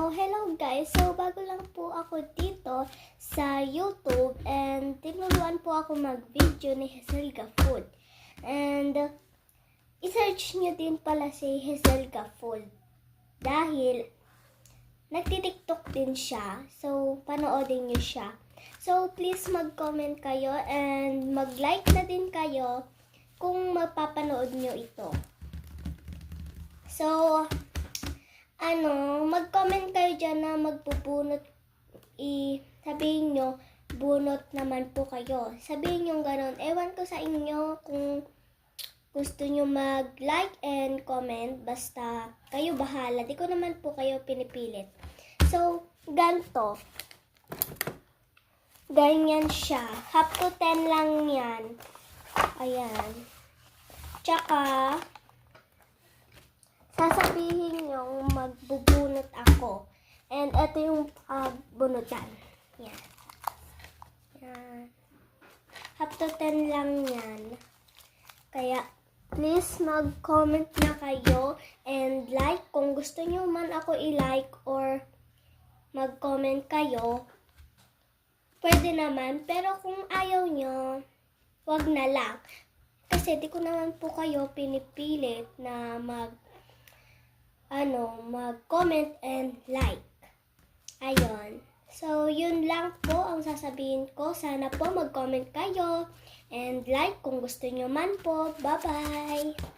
Hello guys. Bago lang po ako dito sa YouTube and tinuluan po ako mag-video ni Hazelga Food. And i-search nyo din pala si Hazelga Food dahil nagti-TikTok din siya. So, panoodin nyo siya. So, please mag-comment kayo and mag-like na din kayo kung mapapanood nyo ito. So, mag-comment kayo dyan na magbubunot, sabihin nyo, bunot naman po kayo. Sabihin nyo gano'n. Ewan ko sa inyo kung gusto nyo mag-like and comment. Basta kayo bahala. Di ko naman po kayo pinipilit. So, ganito. Ganyan siya. Half to 10 lang yan. Ayan. Tsaka, sasabihin nyo magbubunot ako. And ito yung bunutan. Yan. Yan. Half to 10 lang yan. Kaya, please mag-comment na kayo and like. Kung gusto nyo man ako i-like or mag-comment kayo, pwede naman. Pero kung ayaw nyo, wag na lang. Kasi di ko naman po kayo pinipilit na mag-comment and like. Ayun. So, yun lang po ang sasabihin ko. Sana po mag-comment kayo and like kung gusto nyo man po. Bye-bye!